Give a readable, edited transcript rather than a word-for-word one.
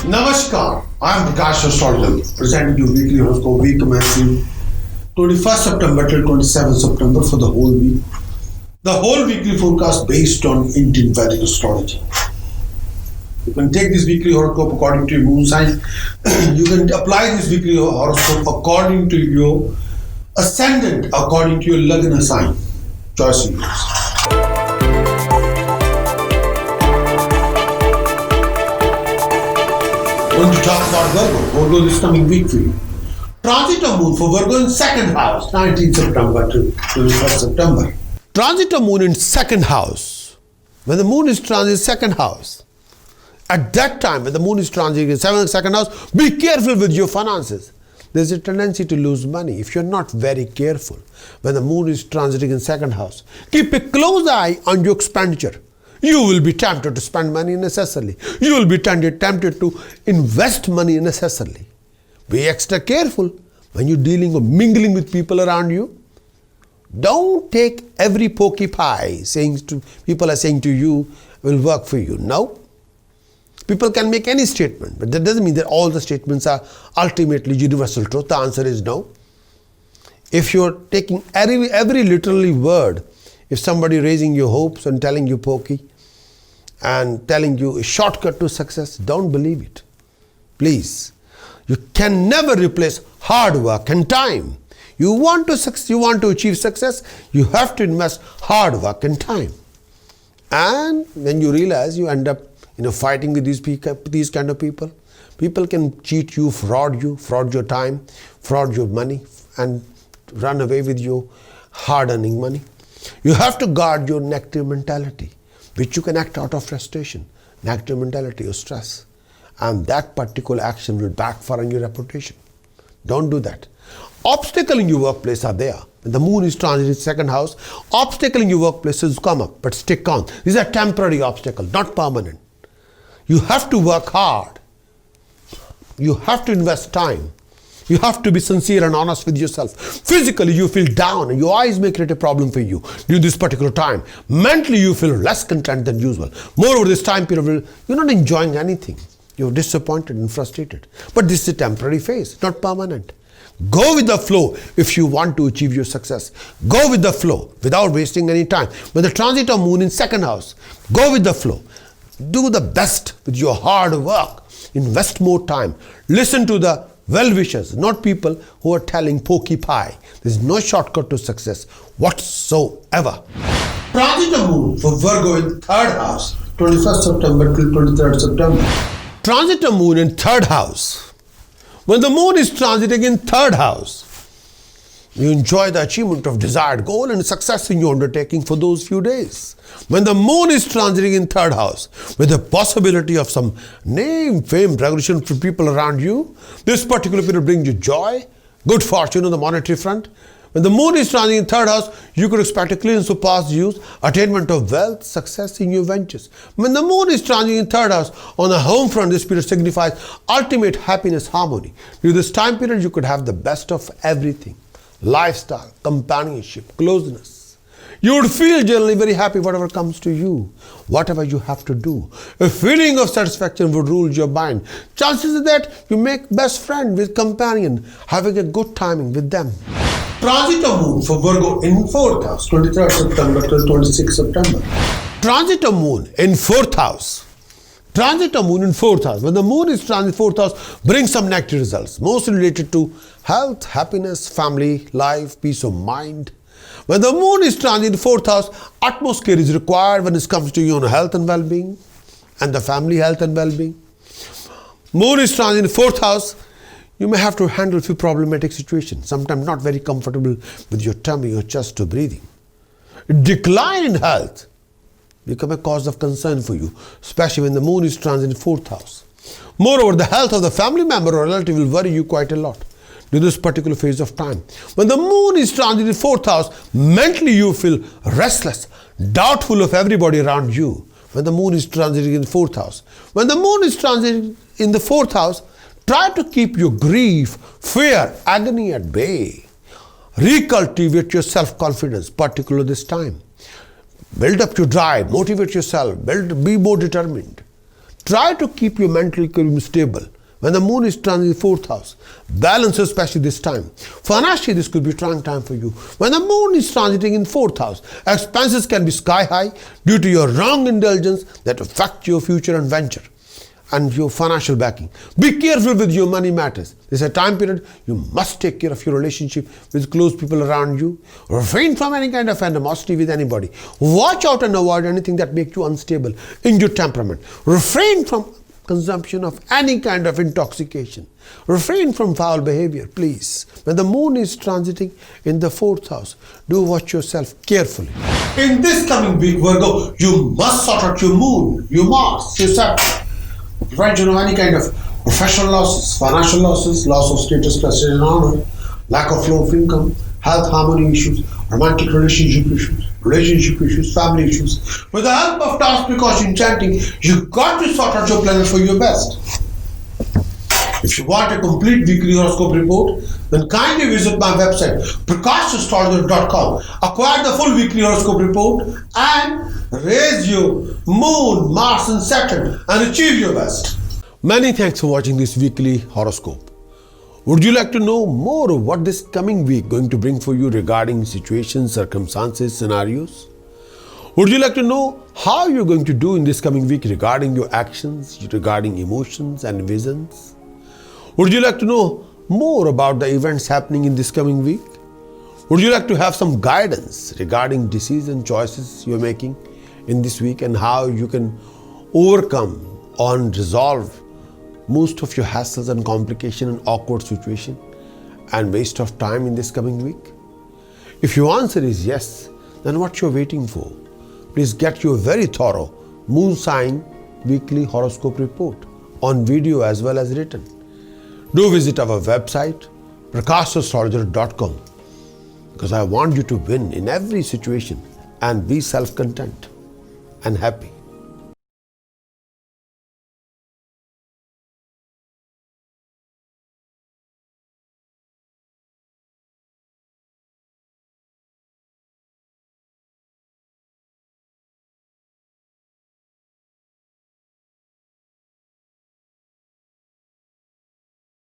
Namaskar, I am Prakash Astrologer, presenting you weekly horoscope week commencing 21st September till 27th September for the whole week. The whole weekly forecast based on Indian Vedic astrology. You can take this weekly horoscope according to your moon sign. You can apply this weekly horoscope according to your ascendant, according to your Lagna sign. Choice yours. Going to talk about Virgo. Virgo this coming week for you. Transit of moon for Virgo in second house, 19th September to 21st September. Transit of moon in second house. When the moon is transit second house, at that time when the moon is transit in second house, be careful with your finances. There's a tendency to lose money if you're not very careful. When the moon is transiting in second house, keep a close eye on your expenditure. You will be tempted to spend money unnecessarily. You will be tempted to invest money unnecessarily. Be extra careful when you're dealing or mingling with people around you. Don't take every pokey pie people are saying to you will work for you. No. People can make any statement, but that doesn't mean that all the statements are ultimately universal truth. The answer is no. If you're taking every literally word, if somebody raising your hopes and telling you pokey and telling you a shortcut to success, don't believe it. Please. You can never replace hard work and time. You want to achieve success, you have to invest hard work and time. And when you realize you end up fighting with these kind of people. People can cheat you, fraud your time, fraud your money, and run away with your hard-earning money. You have to guard your negative mentality, which you can act out of frustration, negative mentality or stress. And that particular action will backfire on your reputation. Don't do that. Obstacles in your workplace are there. When the moon is transiting second house, obstacles in your workplace will come up, but stick on. These are temporary obstacles, not permanent. You have to work hard. You have to invest time. You have to be sincere and honest with yourself. Physically, you feel down and your eyes may create a problem for you during this particular time. Mentally, you feel less content than usual. Moreover, this time period, you're not enjoying anything. You're disappointed and frustrated. But this is a temporary phase, not permanent. Go with the flow if you want to achieve your success. Go with the flow without wasting any time. When the transit of moon in second house, go with the flow. Do the best with your hard work. Invest more time. Listen to the well-wishers, not people who are telling pokey pie. There's no shortcut to success whatsoever. Transit of moon for Virgo in third house, 21st September till 23rd September. Transit of moon in third house. When the moon is transiting in third house, you enjoy the achievement of desired goal and success in your undertaking for those few days. When the moon is transiting in third house, with the possibility of some name, fame, recognition for people around you, this particular period brings you joy, good fortune on the monetary front. When the moon is transiting in third house, you could expect a clearance of past use, attainment of wealth, success in your ventures. When the moon is transiting in third house, on the home front, this period signifies ultimate happiness, harmony. During this time period, you could have the best of everything. Lifestyle, companionship, closeness. You would feel generally very happy whatever comes to you, whatever you have to do. A feeling of satisfaction would rule your mind. Chances are that you make best friend with companion, having a good timing with them. Transit of moon for Virgo in fourth house, 23rd September till 26th September. Transit of moon in fourth house. Transit of moon in fourth house. When the moon is transit fourth house, brings some negative results, mostly related to health, happiness, family, life, peace of mind. When the moon is transit fourth house, utmost care is required when it comes to your own health and well-being and the family health and well-being. Moon is transit fourth house, you may have to handle a few problematic situations, sometimes not very comfortable with your tummy or chest or breathing. Decline in health become a cause of concern for you, especially when the moon is transit in fourth house. Moreover, the health of the family member or relative will worry you quite a lot during this particular phase of time. When the moon is transit in fourth house, mentally you feel restless, doubtful of everybody around you. When the moon is transiting in fourth house. When the moon is transiting in the fourth house, try to keep your grief, fear, agony at bay. Recultivate your self-confidence, particularly this time. Build up your drive, motivate yourself, be more determined. Try to keep your mental equilibrium stable. When the moon is transiting the 4th house, balance especially this time. Financially, this could be a trying time for you. When the moon is transiting in 4th house, expenses can be sky high due to your wrong indulgence that affect your future and venture and your financial backing. Be careful with your money matters. This is a time period you must take care of your relationship with close people around you. Refrain from any kind of animosity with anybody. Watch out and avoid anything that makes you unstable in your temperament. Refrain from consumption of any kind of intoxication. Refrain from foul behavior, please. When the moon is transiting in the 4th house, do watch yourself carefully. In this coming week, Virgo, you must sort out your moon, your Mars, your Saturn. Prevent any kind of professional losses, financial losses, loss of status, prestige and honor, lack of flow of income, health harmony issues, romantic relationship issues, family issues. With the help of task precaution chanting, you got to sort out your planets for your best. If you want a complete weekly horoscope report, then kindly visit my website prakashastrologer.com. Acquire the full weekly horoscope report and raise your moon, Mars and Saturn and achieve your best. Many thanks for watching this weekly horoscope. Would you like to know more of what this coming week going to bring for you regarding situations, circumstances, scenarios? Would you like to know how you're going to do in this coming week regarding your actions, regarding emotions and visions? Would you like to know more about the events happening in this coming week? Would you like to have some guidance regarding decision choices you're making in this week and how you can overcome and resolve most of your hassles and complication and awkward situation and waste of time in this coming week? If your answer is yes, then what you're waiting for? Please get your very thorough moon sign weekly horoscope report on video as well as written. Do visit our website prakashastrologer.com because I want you to win in every situation and be self-content and happy.